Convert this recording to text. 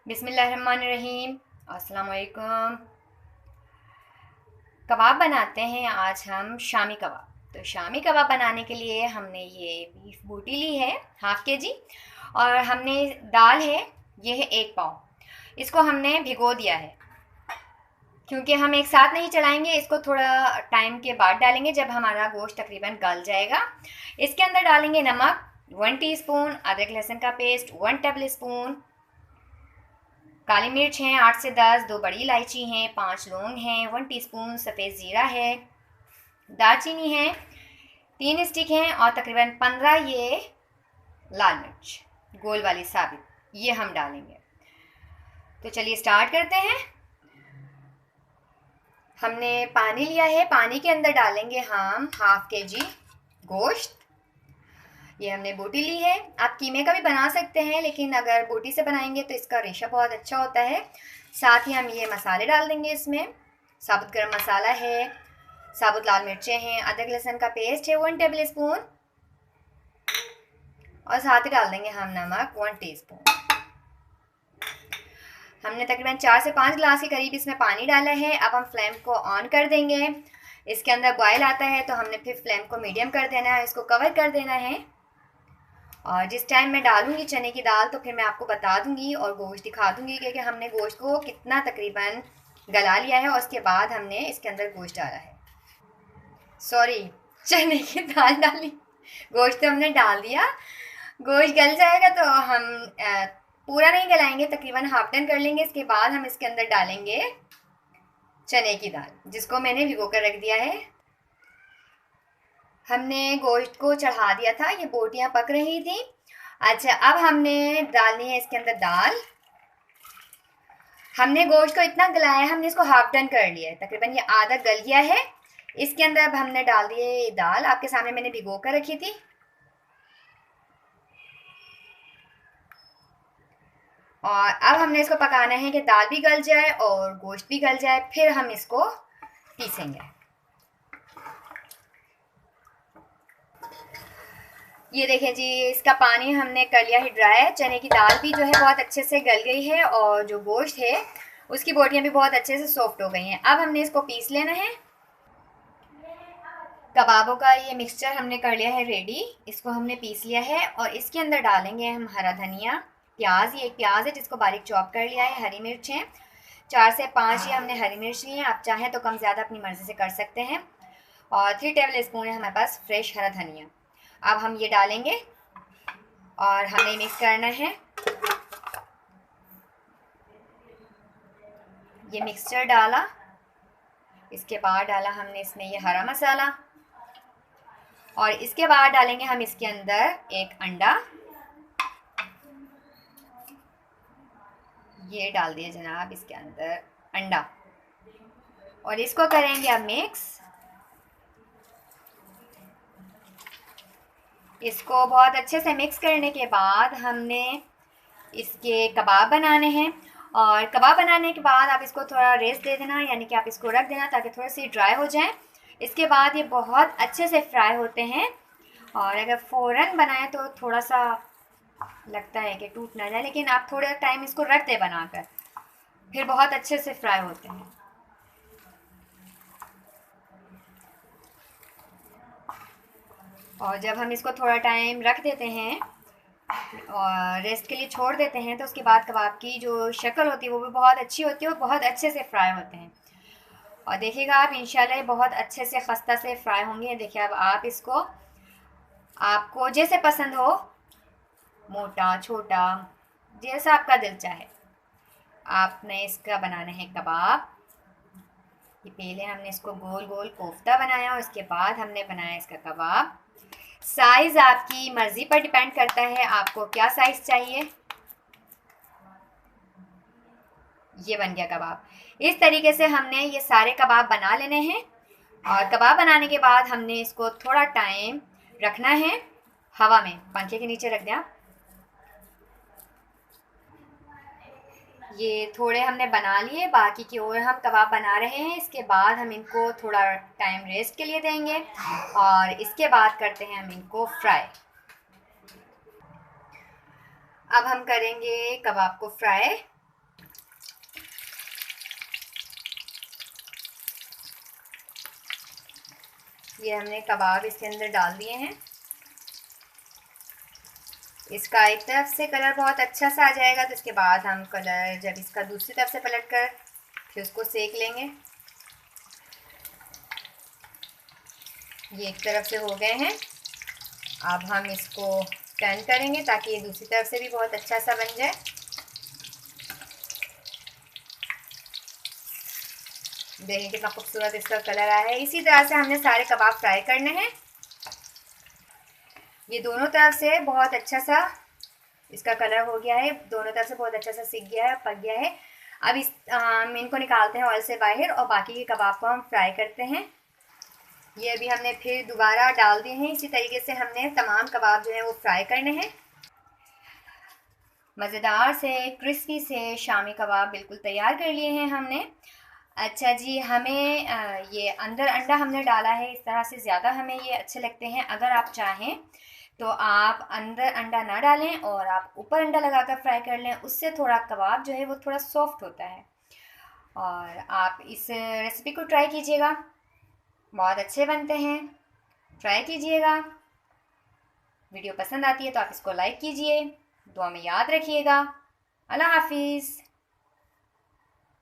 बिस्मिल्लाहिर्रहमानिर्रहीम। अस्सलाम वालेकुम। कबाब बनाते हैं आज हम शामी कबाब। तो शामी कबाब बनाने के लिए हमने ये बीफ बूटी ली है ½ kg, और हमने दाल है, ये है 1 पाव। इसको हमने भिगो दिया है क्योंकि हम एक साथ नहीं चलाएंगे, इसको थोड़ा टाइम के बाद डालेंगे जब हमारा गोश्त तकरीबन गल जाएगा। इसके अंदर डालेंगे नमक 1 टीस्पून, अदरक लहसुन का पेस्ट 1 टेबल स्पून, काली मिर्च हैं 8 से 10, 2 बड़ी इलायची हैं, 5 लौंग हैं, 1 टीस्पून सफ़ेद ज़ीरा है, दालचीनी है, 3 स्टिक हैं, और तकरीबन 15 ये लाल मिर्च गोल वाली साबित, ये हम डालेंगे। तो चलिए स्टार्ट करते हैं। हमने पानी लिया है, पानी के अंदर डालेंगे हम ½ kg गोश्त। ये हमने बोटी ली है, आप कीमे का भी बना सकते हैं, लेकिन अगर बोटी से बनाएंगे तो इसका रेशा बहुत अच्छा होता है। साथ ही हम ये मसाले डाल देंगे इसमें। साबुत गरम मसाला है, साबुत लाल मिर्चें हैं, अदरक लहसुन का पेस्ट है 1 टेबल स्पून, और साथ ही डाल देंगे हम नमक 1 टीस्पून। हमने तकरीबन 4 से 5 गिलास के करीब इसमें पानी डाला है। अब हम फ्लेम को ऑन कर देंगे। इसके अंदर बॉयल आता है तो हमने फिर फ्लेम को मीडियम कर देना है, इसको कवर कर देना है। और जिस टाइम मैं डालूंगी चने की दाल तो फिर मैं आपको बता दूंगी और गोश्त दिखा दूंगी कि हमने गोश्त को कितना तकरीबन गला लिया है, और उसके बाद हमने इसके अंदर गोश्त डाला है। सॉरी, चने की दाल डाली, गोश्त तो हमने डाल दिया। गोश्त गल जाएगा तो हम पूरा नहीं गलाएंगे, तकरीबन हाफ डन कर लेंगे। इसके बाद हम इसके अंदर डालेंगे चने की दाल, जिसको मैंने भिगो कर रख दिया है। हमने गोश्त को चढ़ा दिया था, ये बोटियां पक रही थी। अच्छा, अब हमने डालनी है इसके अंदर दाल। हमने गोश्त को इतना गलाया है, हमने इसको हाफ डन कर लिया है, तकरीबन ये आधा गल गया है। इसके अंदर अब हमने डाल दिए दाल, आपके सामने मैंने भिगो कर रखी थी। और अब हमने इसको पकाना है कि दाल भी गल जाए और गोश्त भी गल जाए, फिर हम इसको पीसेंगे। ये देखें जी, इसका पानी हमने कर लिया है ड्राई। चने की दाल भी जो है बहुत अच्छे से गल गई है, और जो गोश्त है उसकी बोटियां भी बहुत अच्छे से सॉफ्ट हो गई हैं। अब हमने इसको पीस लेना है। कबाबों का ये मिक्सचर हमने कर लिया है रेडी, इसको हमने पीस लिया है, और इसके अंदर डालेंगे हम हरा धनिया, प्याज, ये एक प्याज है जिसको बारीक चॉप कर लिया है, हरी मिर्च है 4 से 5 ये हमने हरी मिर्च ली है, आप चाहें तो कम ज़्यादा अपनी मर्ज़ी से कर सकते हैं, और 3 टेबल स्पून है हमारे पास फ्रेश हरा धनिया। अब हम ये डालेंगे और हमें मिक्स करना है। ये मिक्सचर डाला, इसके बाद डाला हमने इसमें ये हरा मसाला, और इसके बाद डालेंगे हम इसके अंदर एक अंडा। ये डाल दिया जनाब इसके अंदर अंडा, और इसको करेंगे अब मिक्स। इसको बहुत अच्छे से मिक्स करने के बाद हमने इसके कबाब बनाने हैं, और कबाब बनाने के बाद आप इसको थोड़ा रेस्ट दे देना, यानी कि आप इसको रख देना ताकि थोड़ी सी ड्राई हो जाए। इसके बाद ये बहुत अच्छे से फ्राई होते हैं, और अगर फ़ौरन बनाएं तो थोड़ा सा लगता है कि टूट ना जाए, लेकिन आप थोड़ा टाइम इसको रख दें बनाकर, फिर बहुत अच्छे से फ्राई होते हैं। और जब हम इसको थोड़ा टाइम रख देते हैं और रेस्ट के लिए छोड़ देते हैं तो उसके बाद कबाब की जो शक्ल होती है वो भी बहुत अच्छी होती है और बहुत अच्छे से फ्राई होते हैं। और देखिएगा आप इंशाल्लाह बहुत अच्छे से खस्ता से फ्राई होंगे। देखिए अब आप इसको आपको जैसे पसंद हो, मोटा छोटा जैसा आपका दिल चाहे, आपने इसका बनाना है कबाब। ये पहले हमने इसको गोल गोल कोफ्ता बनाया और उसके बाद हमने बनाया इसका कबाब। साइज़ आपकी मर्ज़ी पर डिपेंड करता है, आपको क्या साइज़ चाहिए। ये बन गया कबाब। इस तरीके से हमने ये सारे कबाब बना लेने हैं, और कबाब बनाने के बाद हमने इसको थोड़ा टाइम रखना है हवा में, पंखे के नीचे रख दिया। ये थोड़े हमने बना लिए, बाकी की और हम कबाब बना रहे हैं। इसके बाद हम इनको थोड़ा टाइम रेस्ट के लिए देंगे, और इसके बाद करते हैं हम इनको फ्राई। अब हम करेंगे कबाब को फ्राई। ये हमने कबाब इसके अंदर डाल दिए हैं। इसका एक तरफ से कलर बहुत अच्छा सा आ जाएगा तो इसके बाद हम कलर जब इसका दूसरी तरफ से पलट कर फिर उसको सेक लेंगे। ये एक तरफ से हो गए हैं। अब हम इसको टर्न करेंगे ताकि ये दूसरी तरफ से भी बहुत अच्छा सा बन जाए। देखिए कितना खूबसूरत इसका कलर आया है। इसी तरह से हमने सारे कबाब फ्राई करने हैं। ये दोनों तरफ से बहुत अच्छा सा इसका कलर हो गया है, दोनों तरफ से बहुत अच्छा सा सीख गया है, पक गया है। अब हम इनको निकालते हैं ऑयल से बाहर और बाकी के कबाब को हम फ्राई करते हैं। ये अभी हमने फिर दोबारा डाल दिए हैं। इसी तरीके से हमने तमाम कबाब जो है वो फ्राई करने हैं। मज़ेदार से क्रिस्पी से शामी कबाब बिल्कुल तैयार कर लिए हैं हमने। अच्छा जी, हमें ये अंदर अंडा हमने डाला है, इस तरह से ज़्यादा हमें ये अच्छे लगते हैं। अगर आप चाहें तो आप अंदर अंडा ना डालें और आप ऊपर अंडा लगाकर फ्राई कर लें, उससे थोड़ा कबाब जो है वो थोड़ा सॉफ्ट होता है। और आप इस रेसिपी को ट्राई कीजिएगा, बहुत अच्छे बनते हैं, ट्राई कीजिएगा। वीडियो पसंद आती है तो आप इसको लाइक कीजिए, दुआ में याद रखिएगा। अल्लाह हाफिज़।